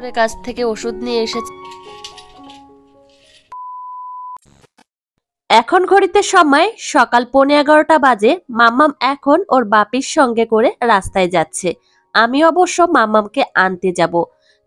ডক্টরের কাছ থেকে ওষুধ নিয়ে এসেছি। এখন ঘড়িতে সময় সকাল 11:15 বাজে। মাম্মাম এখন ওর বাপির সঙ্গে করে রাস্তায় যাচ্ছে। আমি অবশ্য মাম্মামকে আনতে যাব।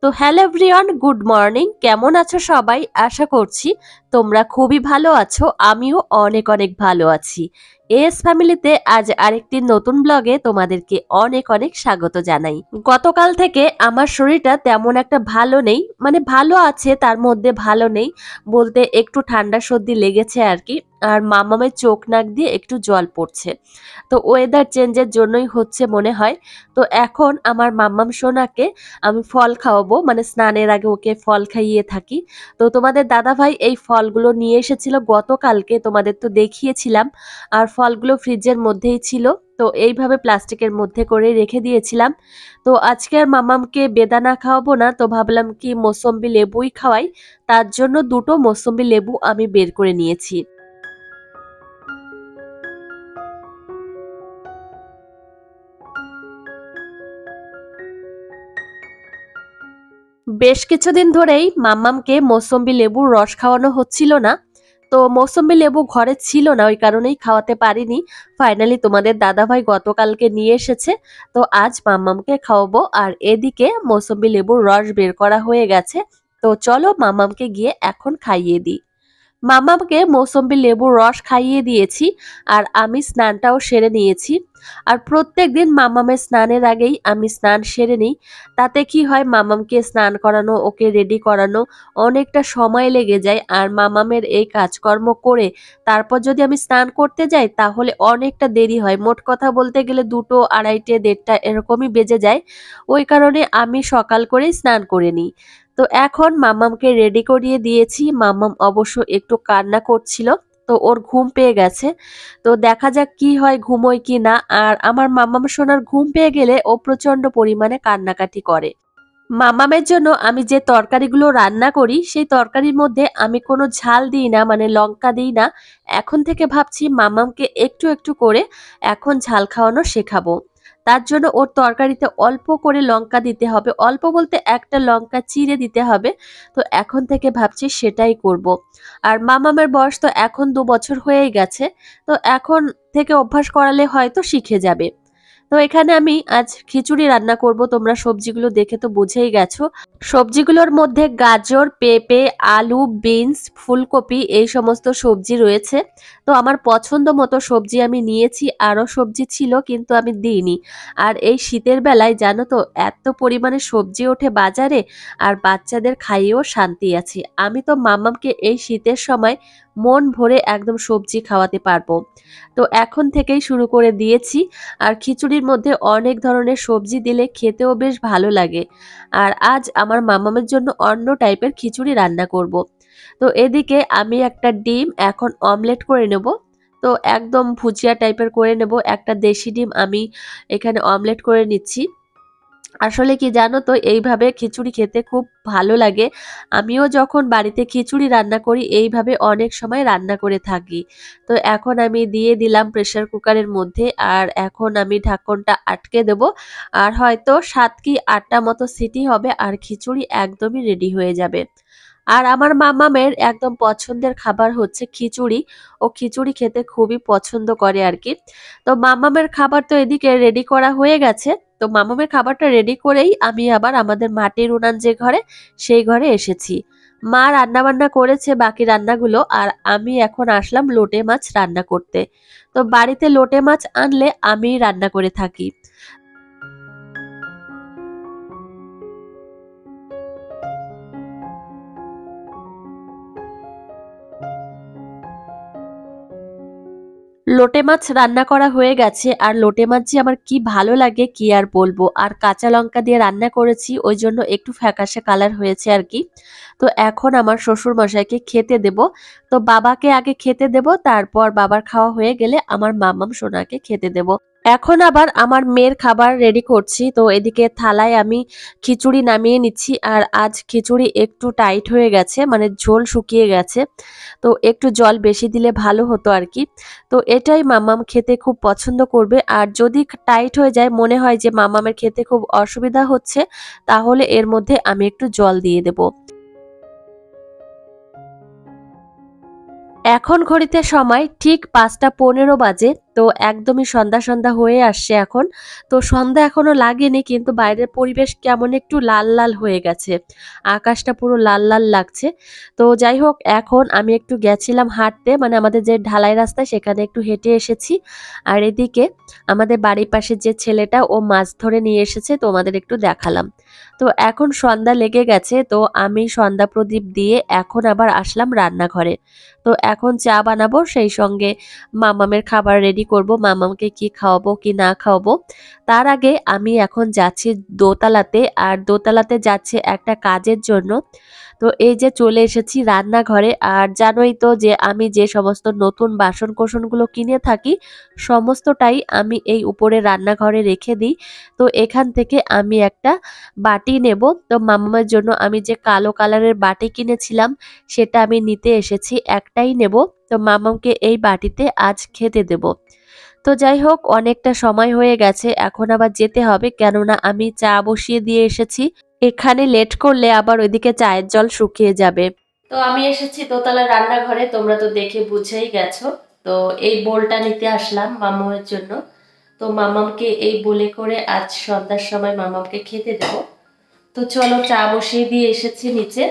তো হ্যালো এভরিওয়ান, গুড মর্নিং। কেমন আছো সবাই? আশা করছি তোমরা খুবই ভালো আছো। আমিও অনেক অনেক ভালো আছি। এস ফ্যামিলিতে আজ আরেকটি নতুন ব্লগে তোমাদেরকে অনেক অনেক স্বাগত জানাই। গতকাল থেকে আমার শরীরটা তেমন একটা ভালো নেই, মানে ভালো আছে তার মধ্যে ভালো নেই বলতে একটু ঠান্ডা সর্দি লেগেছে আর কি। আর মামামের চোখ নাক দিয়ে একটু জল পড়ছে, তো ওয়েদার চেঞ্জের জন্যই হচ্ছে মনে হয়। তো এখন আমার মাম্মাম সোনাকে আমি ফল খাওয়াবো, মানে স্নানের আগে ওকে ফল খাইয়ে থাকি। তো তোমাদের দাদা ভাই এই ফলগুলো নিয়ে এসেছিল গতকালকে, তোমাদের তো দেখিয়েছিলাম। আর ফলগুলো ফ্রিজের মধ্যেই ছিল, তো এইভাবে প্লাস্টিকের মধ্যে করে রেখে দিয়েছিলাম। তো আজকে আর মামামকে বেদানা খাওয়াবো না, তো ভাবলাম কি মৌসম্বি লেবুই খাওয়াই। তার জন্য দুটো মৌসম্বি লেবু আমি বের করে নিয়েছি। বেশ কিছুদিন ধরেই মাম্মামকে মৌসম্বি লেবুর রস খাওয়ানো হচ্ছিল না। তো মৌসম্বি লেবু ঘরে ছিল না, ওই কারণেই খাওয়াতে পারিনি। ফাইনালি তোমাদের দাদাভাই গতকালকে নিয়ে এসেছে, তো আজ মাম্মামকে খাওয়াবো। আর এদিকে মৌসম্বি লেবুর রস বের করা হয়ে গেছে। তো চলো মাম্মামকে গিয়ে এখন খাইয়ে দিই। মামাকে মৌসম্বি লেবুর রস খাইয়ে দিয়েছি, আর আমি স্নানটাও সেরে নিয়েছি। আর প্রত্যেক দিন মামামের স্নানের আগেই আমি স্নান সেরে নিই। তাতে কি হয়, মামামকে স্নান করানো, ওকে রেডি করানো অনেকটা সময় লেগে যায়। আর মামামের এই কাজকর্ম করে তারপর যদি আমি স্নান করতে যাই তাহলে অনেকটা দেরি হয়। মোট কথা বলতে গেলে 2টো, 2:30, 1:30 এরকমই বেজে যায়। ওই কারণে আমি সকাল করেই স্নান করে নিই। তো এখন মাম্মামকে রেডি করিয়ে দিয়েছি। মাম্মাম অবশ্য একটু কান্না করছিল, তো ওর ঘুম পেয়ে গেছে। তো দেখা যাক কি হয়, ঘুমোয় কি না। আর আমার মাম্মাম সোনার ঘুম পেয়ে গেলে ও প্রচন্ড পরিমাণে কান্নাকাটি করে। মামামের জন্য আমি যে তরকারিগুলো রান্না করি সেই তরকারির মধ্যে আমি কোনো ঝাল দিই না, মানে লঙ্কা দিই না। এখন থেকে ভাবছি মামামকে একটু একটু করে এখন ঝাল খাওয়ানো শেখাবো। তার জন্য ওর তরকারিতে অল্প করে লঙ্কা দিতে হবে, অল্প বলতে একটা লঙ্কা চিড়ে দিতে হবে। তো এখন থেকে ভাবছি সেটাই করব। আর মামামের বয়স তো এখন 2 বছর হয়েই গেছে, তো এখন থেকে অভ্যাস করালে হয়তো শিখে যাবে। তো এখানে আমি আজ খিচুড়ি রান্না করব। তোমরা সবজিগুলো দেখে তো বুঝেই গেছো। সবজিগুলোর মধ্যে গাজর, পেঁপে, আলু, বিনস, ফুলকপি এই সমস্ত সবজি রয়েছে। তো আমার পছন্দ মতো সবজি আমি নিয়েছি, আরও সবজি ছিল কিন্তু আমি দিইনি। আর এই শীতের বেলায় জানো তো এত পরিমাণে সবজি ওঠে বাজারে, আর বাচ্চাদের খাইয়েও শান্তি আছে। আমি তো মাম্মামকে এই শীতের সময় মন ভরে একদম সবজি খাওয়াতে পারবো। তো এখন থেকেই শুরু করে দিয়েছি। আর খিচুড়ির মধ্যে অনেক ধরনের সবজি দিলে খেতেও বেশ ভালো লাগে। আর আজ আমার মামামের জন্য অন্য টাইপের খিচুড়ি রান্না করব। তো এদিকে আমি একটা ডিম এখন অমলেট করে নেব। তো একদম ভুজিয়া টাইপের করে নেব। একটা দেশি ডিম আমি এখানে অমলেট করে নিচ্ছি। আসলে কি জানো তো, এইভাবে খিচুড়ি খেতে খুব ভালো লাগে। আমিও যখন বাড়িতে খিচুড়ি রান্না করি এইভাবে অনেক সময় রান্না করে থাকি। তো এখন আমি দিয়ে দিলাম প্রেসার কুকারের মধ্যে, আর এখন আমি ঢাকনটা আটকে দেব। আর হয়তো 7 কি 8টা মতো সিটি হবে, আর খিচুড়ি একদমই রেডি হয়ে যাবে। আর আমার মামামের একদম পছন্দের খাবার হচ্ছে খিচুড়ি। ও খিচুড়ি খেতে খুবই পছন্দ করে আর কি। তো মামামের খাবার তো এদিকে রেডি করা হয়ে গেছে। তো মামামের খাবারটা রেডি করেই আমি আবার আমাদের মাটির উনান যে ঘরে, সেই ঘরে এসেছি। মা রান্না বান্না করেছে বাকি রান্নাগুলো, আর আমি এখন আসলাম লোটে মাছ রান্না করতে। তো বাড়িতে লোটে মাছ আনলে আমি রান্না করে থাকি। লোটে মাছ রান্না করা হয়ে গেছে। আর লোটে মাছ যে আমার কি ভালো লাগে কি আর বলবো। আর কাঁচা লঙ্কা দিয়ে রান্না করেছি, ওই জন্য একটু ফ্যাকাশে কালার হয়েছে আর কি। তো এখন আমার শ্বশুর মশাইকে খেতে দেব। তো বাবাকে আগে খেতে দেব, তারপর বাবার খাওয়া হয়ে গেলে আমার মামাম সোনাকে খেতে দেব। এখন আবার আমার মেয়ের খাবার রেডি করছি। তো এদিকে থালায় আমি খিচুড়ি নামিয়ে নিচ্ছি। আর আজ খিচুড়ি একটু টাইট হয়ে গেছে, মানে ঝোল শুকিয়ে গেছে। তো একটু জল বেশি দিলে ভালো হতো আর কি। তো এটাই মাম্মাম খেতে খুব পছন্দ করবে। আর যদি টাইট হয়ে যায়, মনে হয় যে মাম্মামের খেতে খুব অসুবিধা হচ্ছে, তাহলে এর মধ্যে আমি একটু জল দিয়ে দেব। এখন ঘড়িতে সময় ঠিক ৫টা ১৫ বাজে। তো একদমই সন্ধ্যা সন্ধ্যা হয়ে আসছে এখন। তো সন্ধ্যা এখনো লাগেনি, কিন্তু বাইরের পরিবেশ কেমন একটু লাল লাল হয়ে গেছে। আকাশটা পুরো লাল লাল লাগছে। তো যাই হোক, এখন আমি একটু গেছিলাম হাঁটতে, মানে আমাদের যে ঢালাই রাস্তা সেখানে একটু হেঁটে এসেছি। আর এদিকে আমাদের বাড়ির পাশে যে ছেলেটা, ও মাছ ধরে নিয়ে এসেছে, তো আমাদের একটু দেখালাম। তো এখন সন্ধ্যা লেগে গেছে, তো আমি সন্ধ্যা প্রদীপ দিয়ে এখন আবার আসলাম রান্নাঘরে। তো এখন চা বানাবো, সেই সঙ্গে মামামের খাবার রেডি করব, মামামকে কি খাওয়াবো কি না খাওয়াবো। তার আগে আমি এখন যাচ্ছি দোতলাতে, আর দোতলাতে যাচ্ছে একটা কাজের জন্য। তো এই যে চলে এসেছি রান্নাঘরে। আর জানোই তো যে আমি যে সমস্ত নতুন বাসন কোসনগুলো কিনে থাকি, সমস্তটাই আমি এই উপরে রান্নাঘরে রেখে দিই। তো এখান থেকে আমি একটা বাটি নেব। তো মামামের জন্য আমি যে কালো কালারের বাটি কিনেছিলাম, সেটা আমি নিতে এসেছি, একটাই নেব। তো মামামকে এই বাটিতে আজ খেতে দেব। তো যাই হোক, অনেকটা সময় হয়ে গেছে, এখন আবার যেতে হবে, কেননা আমি চা বসিয়ে দিয়ে এসেছি। এখানে লেট করলে আবার ওইদিকে চায়ের জল শুকিয়ে যাবে। তো আমি এসেছি দোতলা রান্নাঘরে, তোমরা তো দেখে বুঝেই গেছো। তো এই বোলটা নিতে আসলাম মামামের জন্য। তো মামামকে এই বোলে করে আজ সন্ধ্যার সময় মামামকে খেতে দেব। তো চলো, চা বসিয়ে দিয়ে এসেছি নিচে,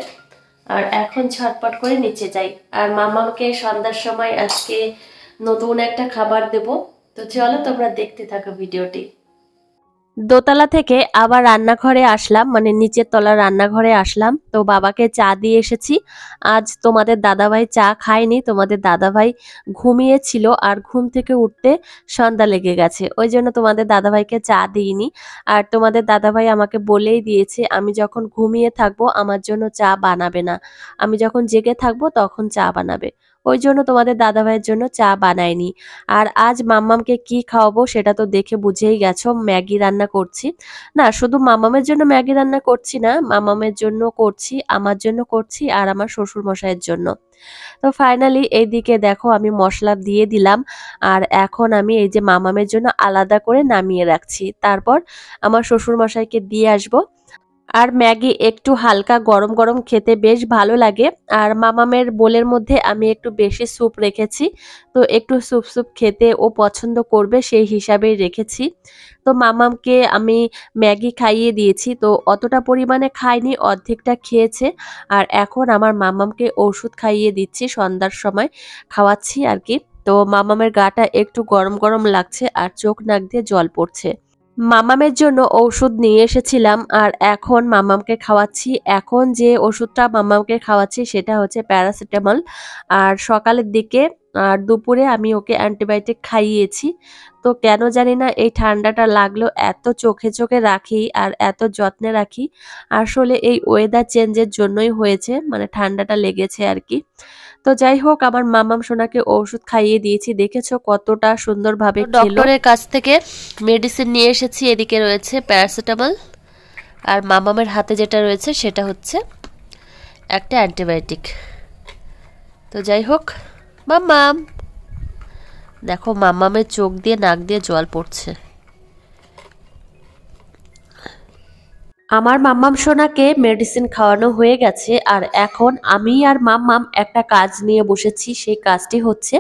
আর এখন ছটপট করে নিচে যাই। আর মামামকে সন্ধ্যার সময় আজকে নতুন একটা খাবার দেব। তো চলো, তোমরা দেখতে থাকো ভিডিওটি। দোতলা থেকে আবার রান্নাঘরে আসলাম, মানে নিচের তলার রান্নাঘরে আসলাম। তো বাবাকে চা দিয়ে এসেছি। আজ তোমাদের দাদাভাই চা খায়নি, তোমাদের দাদাভাই ঘুমিয়েছিল, আর ঘুম থেকে উঠতে সন্ধ্যা লেগে গেছে, ওই জন্য তোমাদের দাদাভাইকে চা দিইনি। আর তোমাদের দাদাভাই আমাকে বলেই দিয়েছে, আমি যখন ঘুমিয়ে থাকবো আমার জন্য চা বানাবে না, আমি যখন জেগে থাকবো তখন চা বানাবে। ওই জন্য তোমাদের দাদাভাইয়ের জন্য চা বানায়নি। আর আজ মাম্মামকে কি খাওয়াবো সেটা তো দেখে বুঝেই গেছো, ম্যাগি রান্না করছি। না, শুধু মামামের জন্য ম্যাগি রান্না করছি না, মামামের জন্য করছি, আমার জন্য করছি, আর আমার শ্বশুর মশাইয়ের জন্য। তো ফাইনালি এইদিকে দেখো আমি মশলা দিয়ে দিলাম। আর এখন আমি এই যে মামামের জন্য আলাদা করে নামিয়ে রাখছি, তারপর আমার শ্বশুর মশাইকে দিয়ে আসবো। আর ম্যাগি একটু হালকা গরম গরম খেতে বেশ ভালো লাগে। আর মামামের বোলের মধ্যে আমি একটু বেশি স্যুপ রেখেছি, তো একটু স্যুপ স্যুপ খেতে ও পছন্দ করবে, সেই হিসাবেই রেখেছি। তো মামামকে আমি ম্যাগি খাইয়ে দিয়েছি, তো অতটা পরিমাণে খায়নি, অর্ধেকটা খেয়েছে। আর এখন আমার মামামকে ওষুধ খাইয়ে দিচ্ছি, সন্ধ্যার সময় খাওয়াচ্ছি আর কি। তো মামামের গাটা একটু গরম গরম লাগছে, আর চোখ নাক দিয়ে জল পড়ছে। মামামের জন্য ঔষধ নিয়ে এসেছিলাম, আর এখন মামামকে খাওয়াচ্ছি। এখন যে ওষুধটা মামামকে খাওয়াচ্ছি সেটা হচ্ছে প্যারাসিটামল। আর সকালের দিকে আর দুপুরে আমি ওকে অ্যান্টিবায়োটিক খাইয়েছি। তো কেন জানি না এই ঠান্ডাটা লাগলো, এত চোখে চোখে রাখি আর এত যত্নে রাখি। আসলে এই ওয়েদার চেঞ্জের জন্যই হয়েছে, মানে ঠান্ডাটা লেগেছে আর কি। তো যাই হোক, আমার মামাম সোনাকে ওষুধ খাইয়ে দিয়েছি, দেখেছো কতটা সুন্দরভাবে খেলো। ডক্টরের কাছ থেকে মেডিসিন নিয়ে এসেছি, এদিকে রয়েছে প্যারাসিটামল, আর মামামের হাতে যেটা রয়েছে সেটা হচ্ছে একটা অ্যান্টিবায়োটিক। তো যাই হোক, মাম্মাম দেখো, মাম্মামের চোখ দিয়ে নাক দিয়ে জল পড়ছে। আমার মাম্মাম সোনাকে মেডিসিন খাওয়ানো হয়ে গেছে, আর এখন আমি আর মাম্মাম একটা কাজ নিয়ে বসেছি। সেই কাজটি হচ্ছে,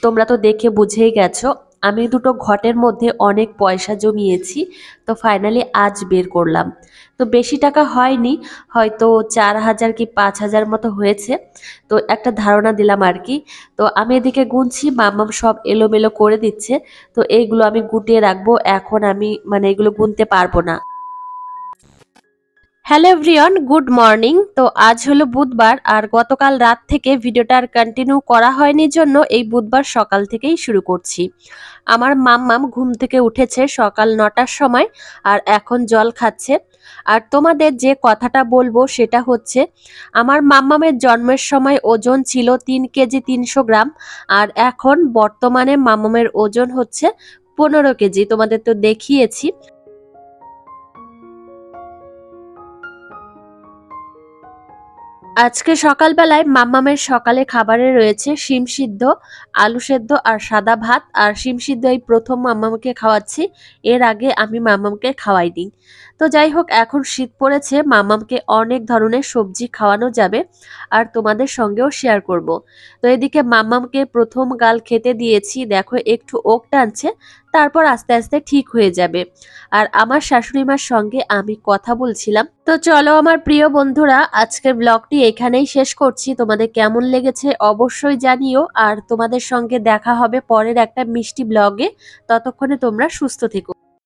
তোমরা তো দেখে বুঝেই গেছো, আমি দুটো ঘটের মধ্যে অনেক পয়সা জমিয়েছি। তো ফাইনালি আজ বের করলাম। তো বেশি টাকা হয়নি, হয়তো 4,000 কি 5,000 মতো হয়েছে। তো একটা ধারণা দিলাম আর কি। তো আমি এদিকে গুনছি, মাম্মাম সব এলোমেলো করে দিচ্ছে। তো এইগুলো আমি গুটিয়ে রাখবো, এখন আমি মানে এগুলো গুনতে পারবো না। Hello everyone, good morning. তো আজ হলো বুধবার, আর গতকাল রাত থেকে ভিডিওটা আর কন্টিনিউ করা হয়নি জন্য এই বুধবার সকাল থেকেই শুরু করছি। আমার মাম্মাম ঘুম থেকে উঠেছে সকাল 9টার সময়, আর এখন জল খাচ্ছে। আর তোমাদের যে কথাটা বলবো সেটা হচ্ছে, আমার মাম্মামের জন্মের সময় ওজন ছিল 3 কেজি 300 গ্রাম, আর এখন বর্তমানে মাম্মামের ওজন হচ্ছে 15 কেজি, তোমাদের তো দেখিয়েছি। আজকে সকালবেলায় মাম্মামের সকালে খাবারে রয়েছে শিম সিদ্ধ, আলু সেদ্ধ আর সাদা ভাত। আর শিম সিদ্ধ এই প্রথম মাম্মামকে খাওয়াচ্ছি, এর আগে আমি মাম্মামকে খাওয়াইনি। তো যাই হোক, এখন শীত পড়েছে, মাম্মামকে অনেক ধরনের সবজি খাওয়ানো যাবে আর তোমাদের সঙ্গেও শেয়ার করব। তো এদিকে মাম্মামকে প্রথম গাল খেতে দিয়েছি, দেখো একটু ওক টানছে, তারপর আস্তে আস্তে ঠিক হয়ে যাবে। আর আমার শাশুড়ি মার সঙ্গে আমি কথা বলছিলাম। তো চলো আমার প্রিয় বন্ধুরা, আজকের ব্লগটি এখানেই শেষ করছি। তোমাদের কেমন লেগেছে অবশ্যই জানিও, আর তোমাদের সঙ্গে দেখা হবে পরের একটা মিষ্টি ব্লগে। ততক্ষণে তোমরা সুস্থ থেকো।